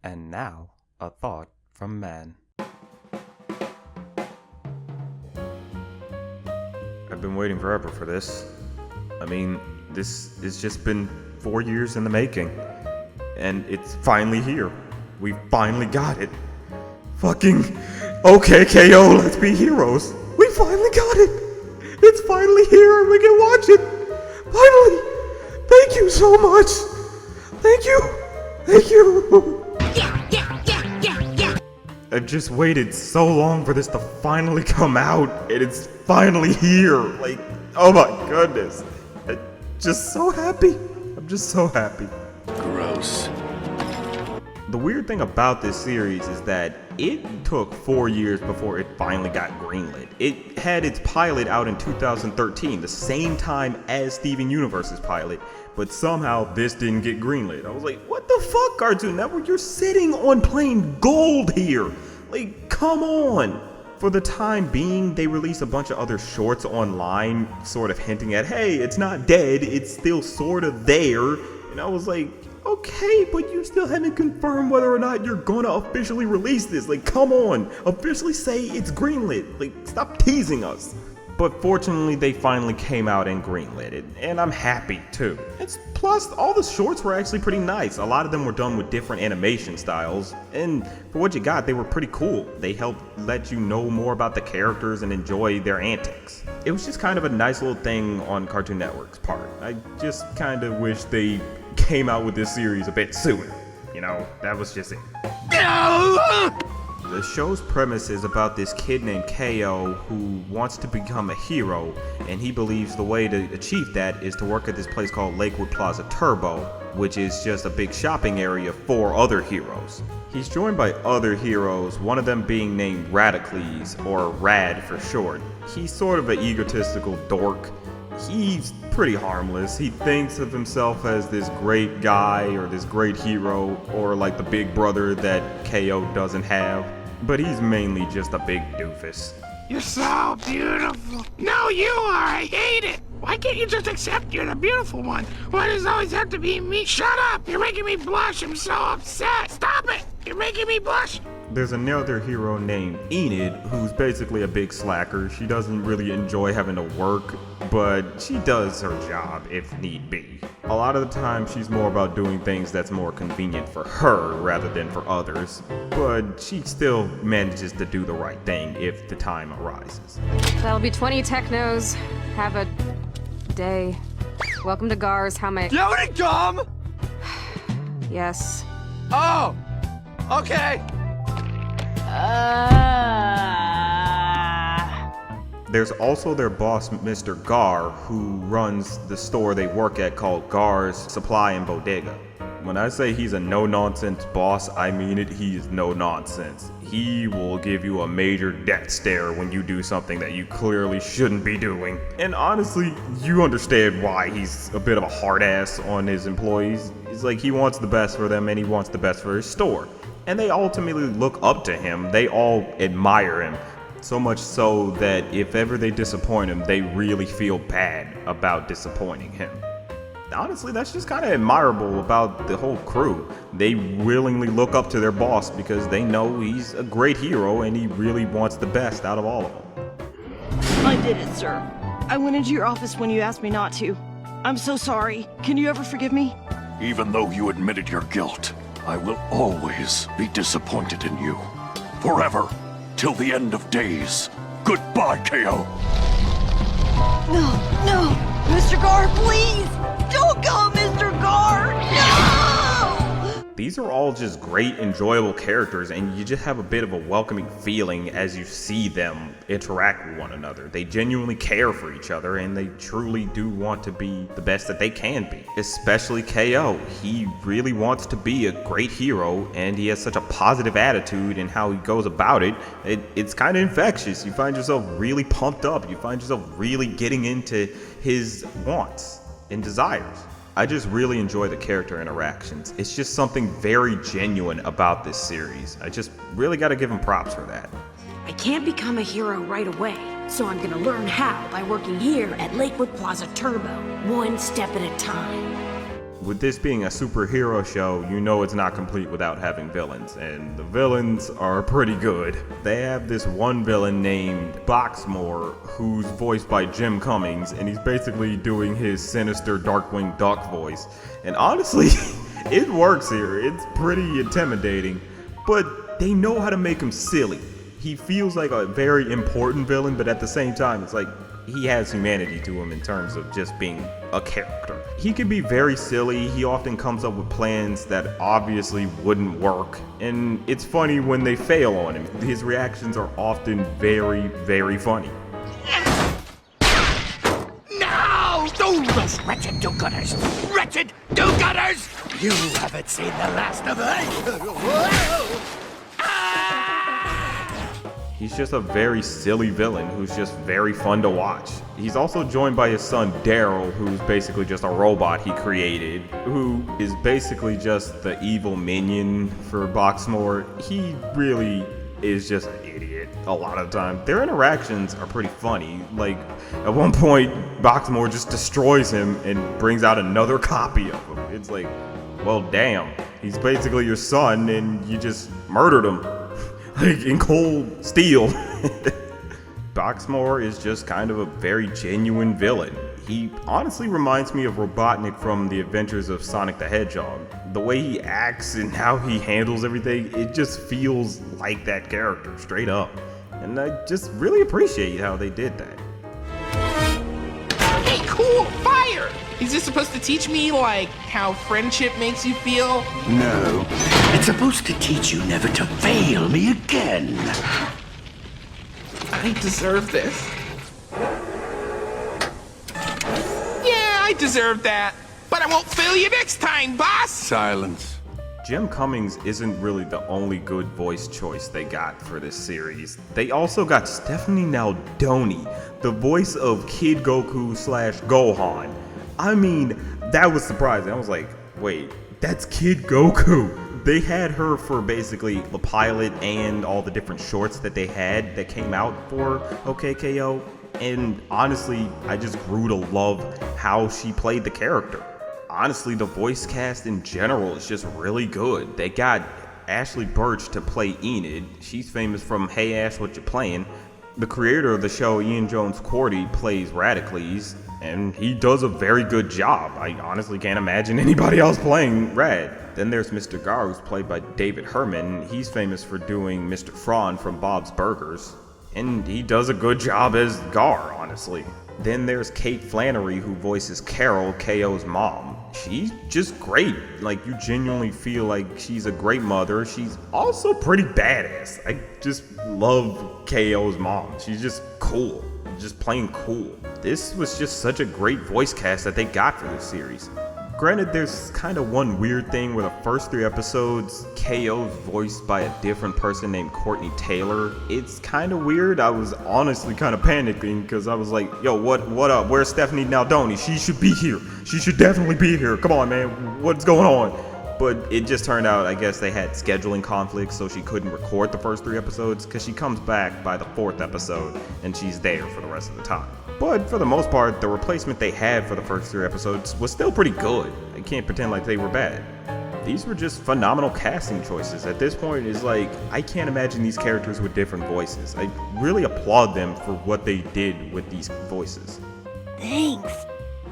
And now, a thought from man. I've been waiting forever for this. I mean, this has just been 4 years in the making. And it's finally here. We finally got it. Fucking OK K.O, let's be heroes. We finally got it. It's finally here and we can watch it. Finally. Thank you so much. Thank you. Thank you. I've just waited so long for this to finally come out, and it's finally here. Like, oh my goodness. I'm just so happy. I'm just so happy. Gross. The weird thing about this series is that it took 4 years before it finally got greenlit. It had its pilot out in 2013, the same time as Steven Universe's pilot, but somehow this didn't get greenlit. I was like, what the fuck, Cartoon Network? You're sitting on plain gold here. Like, come on. For the time being, they released a bunch of other shorts online, sort of hinting at, hey, it's not dead, it's still sort of there. And I was like, okay, but you still haven't confirmed whether or not you're gonna officially release this. Like, come on, officially say it's greenlit. Like, stop teasing us. But fortunately, they finally came out and greenlit it, and I'm happy too. Plus, all the shorts were actually pretty nice. A lot of them were done with different animation styles, and for what you got, they were pretty cool. They helped let you know more about the characters and enjoy their antics. It was just kind of a nice little thing on Cartoon Network's part. I just kind of wish they came out with this series a bit sooner. You know, that was just it. The show's premise is about this kid named K.O. who wants to become a hero, and he believes the way to achieve that is to work at this place called Lakewood Plaza Turbo, which is just a big shopping area for other heroes. He's joined by other heroes, one of them being named Radicles, or Rad for short. He's sort of an egotistical dork. He's pretty harmless. He thinks of himself as this great guy or this great hero or like the big brother that K.O. doesn't have. But he's mainly just a big doofus. You're so beautiful. No, you are. I hate it. Why can't you just accept you're the beautiful one? Why does it always have to be me? Shut up. You're making me blush. I'm so upset. Stop it. You're making me blush. There's another hero named Enid, who's basically a big slacker. She doesn't really enjoy having to work, but she does her job if need be. A lot of the time, she's more about doing things that's more convenient for her rather than for others, but she still manages to do the right thing if the time arises. That'll be 20 technos. Have a day. Welcome to Gars. How may... You have any gum? Yes. Oh! Okay! There's also their boss, Mr. Gar, who runs the store they work at called Gar's Supply and Bodega. When I say he's a no-nonsense boss, I mean it. He is no-nonsense. He will give you a major death stare when you do something that you clearly shouldn't be doing. And honestly, you understand why he's a bit of a hard ass on his employees. It's like he wants the best for them and he wants the best for his store. And they ultimately look up to him. They all admire him. So much so that if ever they disappoint him, they really feel bad about disappointing him. Honestly, that's just kind of admirable about the whole crew. They willingly look up to their boss because they know he's a great hero and he really wants the best out of all of them. I did it, sir. I went into your office when you asked me not to. I'm so sorry. Can you ever forgive me? Even though you admitted your guilt, I will always be disappointed in you. Forever. Till the end of days. Goodbye, K.O. No! Mr. Gar, please! Don't go, Mr. Gar! No! These are all just great, enjoyable characters, and you just have a bit of a welcoming feeling as you see them interact with one another. They genuinely care for each other, and they truly do want to be the best that they can be. Especially K.O. He really wants to be a great hero, and he has such a positive attitude in how he goes about it. It's kind of infectious. You find yourself really pumped up. You find yourself really getting into his wants and desires. I just really enjoy the character interactions. It's just something very genuine about this series. I just really gotta give him props for that. I can't become a hero right away, so I'm gonna learn how by working here at Lakewood Plaza Turbo, one step at a time. With this being a superhero show, you know it's not complete without having villains, and the villains are pretty good. They have this one villain named Boxmore, who's voiced by Jim Cummings, and he's basically doing his sinister Darkwing Duck voice. And honestly, it works here. It's pretty intimidating, but they know how to make him silly. He feels like a very important villain, but at the same time, it's like he has humanity to him in terms of just being a character. He can be very silly. He often comes up with plans that obviously wouldn't work, and it's funny when they fail on him. His reactions are often very, very funny. No! Those wretched do-gooders! Wretched do-gooders! You haven't seen the last of us! He's just a very silly villain who's just very fun to watch. He's also joined by his son Daryl, who's basically just a robot he created, who is basically just the evil minion for Boxmore. He really is just an idiot a lot of the time. Their interactions are pretty funny. Like, at one point, Boxmore just destroys him and brings out another copy of him. It's like, well, damn. He's basically your son and you just murdered him. Like in cold steel. Boxmore is just kind of a very genuine villain. He honestly reminds me of Robotnik from The Adventures of Sonic the Hedgehog. The way he acts and how he handles everything, it just feels like that character, straight up. And I just really appreciate how they did that. Hey, cool! Fire! Is this supposed to teach me, like, how friendship makes you feel? No. It's supposed to teach you never to fail me again. I deserve this. Yeah, I deserve that. But I won't fail you next time, boss! Silence. Jim Cummings isn't really the only good voice choice they got for this series. They also got Stephanie Naldoni, the voice of Kid Goku / Gohan. I mean, that was surprising. I was like, wait, that's Kid Goku. They had her for basically the pilot and all the different shorts that they had that came out for OK K.O. And honestly, I just grew to love how she played the character. Honestly, the voice cast in general is just really good. They got Ashley Birch to play Enid. She's famous from Hey Ash, What You Playin'? The creator of the show, Ian Jones-Quartey, plays Radicles, and he does a very good job. I honestly can't imagine anybody else playing Rad. Then there's Mr. Gar, who's played by David Herman. He's famous for doing Mr. Fraun from Bob's Burgers, and he does a good job as Gar, honestly. Then there's Kate Flannery, who voices Carol, K.O.'s mom. She's just great. Like, you genuinely feel like she's a great mother. She's also pretty badass. I just love K.O.'s mom. She's just cool. Just plain cool. This was just such a great voice cast that they got for this series. Granted, there's kind of one weird thing where the first 3 episodes, K.O.'s voiced by a different person named Courtney Taylor. It's kind of weird. I was honestly kind of panicking because I was like, yo, what up? Where's Stephanie Naldoni? She should be here. She should definitely be here. Come on, man. What's going on? But it just turned out, I guess they had scheduling conflicts, so she couldn't record the first 3 episodes because she comes back by the 4th episode and she's there for the rest of the time. But for the most part, the replacement they had for the first 3 episodes was still pretty good. I can't pretend like they were bad. These were just phenomenal casting choices. At this point, it's like, I can't imagine these characters with different voices. I really applaud them for what they did with these voices. Thanks.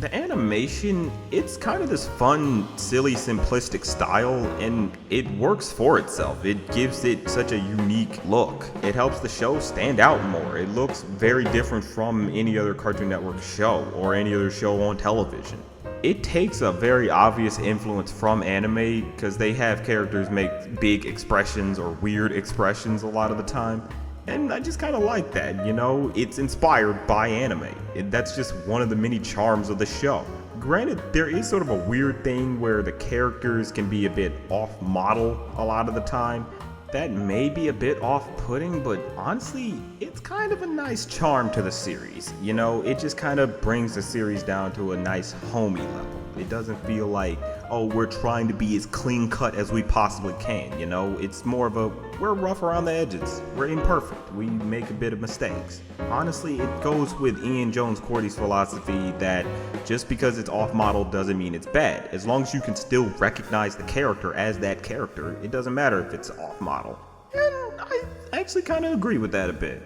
The animation, it's kind of this fun, silly, simplistic style, and it works for itself. It gives it such a unique look. It helps the show stand out more. It looks very different from any other Cartoon Network show or any other show on television. It takes a very obvious influence from anime because they have characters make big expressions or weird expressions a lot of the time. And I just kind of like that, you know? It's inspired by anime. That's just one of the many charms of the show. Granted, there is sort of a weird thing where the characters can be a bit off-model a lot of the time. That may be a bit off-putting, but honestly, it's kind of a nice charm to the series. You know, it just kind of brings the series down to a nice homey level. It doesn't feel like, oh, we're trying to be as clean cut as we possibly can, you know? It's more of a, we're rough around the edges. We're imperfect. We make a bit of mistakes. Honestly, it goes with Ian Jones-Quartey's philosophy that just because it's off-model doesn't mean it's bad. As long as you can still recognize the character as that character, it doesn't matter if it's off-model. And I actually kind of agree with that a bit.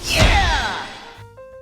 Yeah!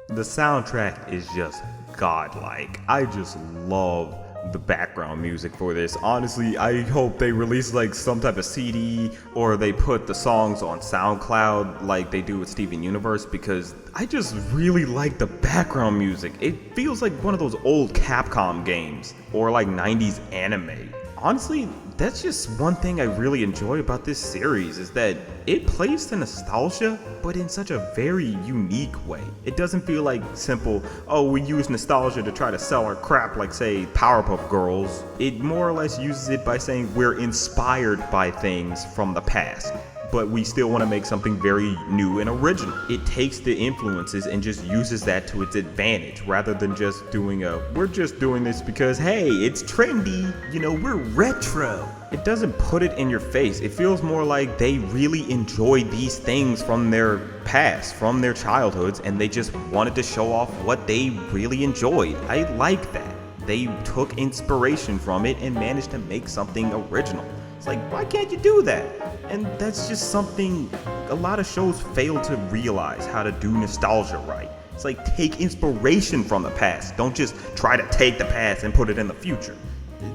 The soundtrack is just godlike. I just love the background music for this. Honestly, I hope they release like some type of CD or they put the songs on SoundCloud like they do with Steven Universe, because I just really like the background music. It feels like one of those old Capcom games or like 90s anime. Honestly, that's just one thing I really enjoy about this series, is that it plays to nostalgia, but in such a very unique way. It doesn't feel like simple, oh, we use nostalgia to try to sell our crap like, say, Powerpuff Girls. It more or less uses it by saying we're inspired by things from the past, but we still want to make something very new and original. It takes the influences and just uses that to its advantage, rather than just doing we're just doing this because, hey, it's trendy, you know, we're retro. It doesn't put it in your face. It feels more like they really enjoyed these things from their past, from their childhoods, and they just wanted to show off what they really enjoyed. I like that. They took inspiration from it and managed to make something original. It's like, why can't you do that? And that's just something a lot of shows fail to realize, how to do nostalgia right. It's like, take inspiration from the past. Don't just try to take the past and put it in the future.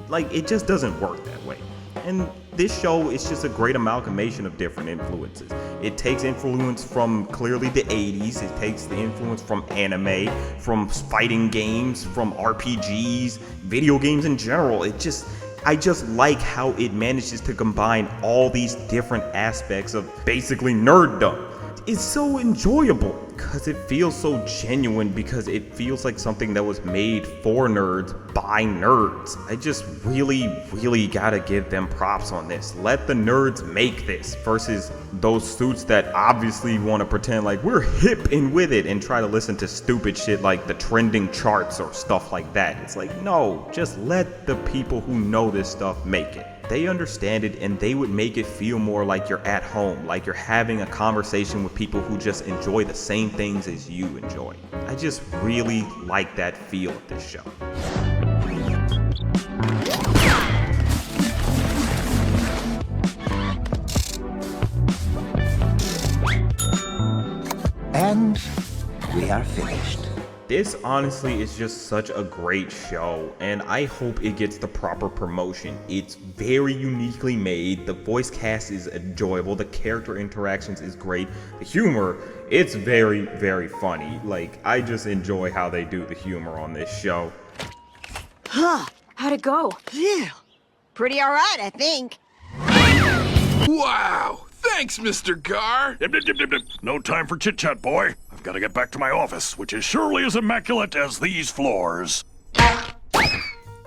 Like, it just doesn't work that way. And this show is just a great amalgamation of different influences. It takes influence from clearly the 80s. It takes the influence from anime, from fighting games, from RPGs, video games in general. I just like how it manages to combine all these different aspects of basically nerddom. It's so enjoyable because it feels so genuine, because it feels like something that was made for nerds by nerds. I just really gotta give them props on this. Let the nerds make this versus those suits that obviously want to pretend like we're hip and with it and try to listen to stupid shit like the trending charts or stuff like that. It's like, no, just let the people who know this stuff make it. They understand it, and they would make it feel more like you're at home, like you're having a conversation with people who just enjoy the same things as you enjoy. I just really like that feel of this show. And we are finished. This honestly is just such a great show, and I hope it gets the proper promotion. It's very uniquely made, the voice cast is enjoyable, the character interactions is great, the humor, it's very funny. Like, I just enjoy how they do the humor on this show. Huh. How'd it go? Yeah. Pretty alright, I think. Wow! Thanks, Mr. Gar! No time for chit-chat, boy. I've got to get back to my office, which is surely as immaculate as these floors.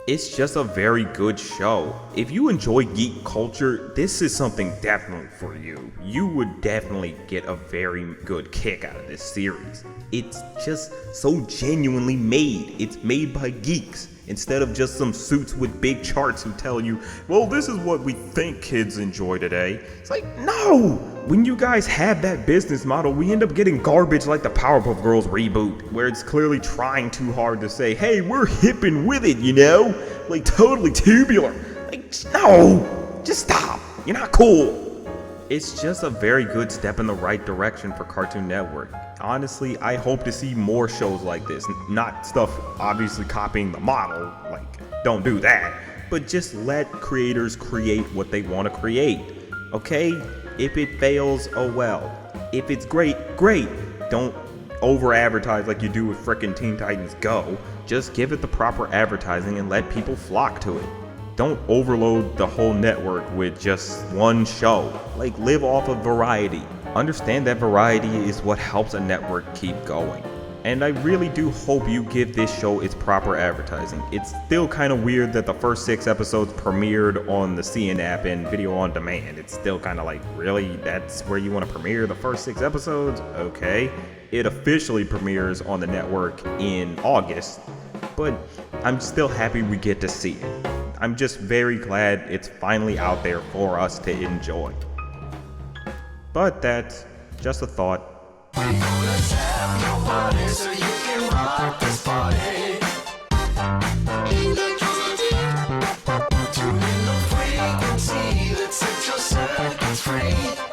It's just a very good show. If you enjoy geek culture, this is something definitely for you. You would definitely get a very good kick out of this series. It's just so genuinely made. It's made by geeks, instead of just some suits with big charts who tell you, well, this is what we think kids enjoy today. It's like, no! When you guys have that business model, we end up getting garbage like the Powerpuff Girls reboot, where it's clearly trying too hard to say, hey, we're hip and with it, you know? Like, totally tubular. Like, no! Just stop. You're not cool. It's just a very good step in the right direction for Cartoon Network. Honestly, I hope to see more shows like this. Not stuff obviously copying the model, like, don't do that. But just let creators create what they want to create, okay? If it fails, oh well. If it's great, great. Don't over-advertise like you do with frickin' Teen Titans Go. Just give it the proper advertising and let people flock to it. Don't overload the whole network with just one show. Like, live off of variety. Understand that variety is what helps a network keep going. And I really do hope you give this show its proper advertising. It's still kind of weird that the first 6 episodes premiered on the CN app and video on demand. It's still kind of like, really? That's where you want to premiere the first 6 episodes? Okay. It officially premieres on the network in August, but I'm still happy we get to see it. I'm just very glad it's finally out there for us to enjoy. But that's just a thought. Tune in the frequency that sets your circuits free.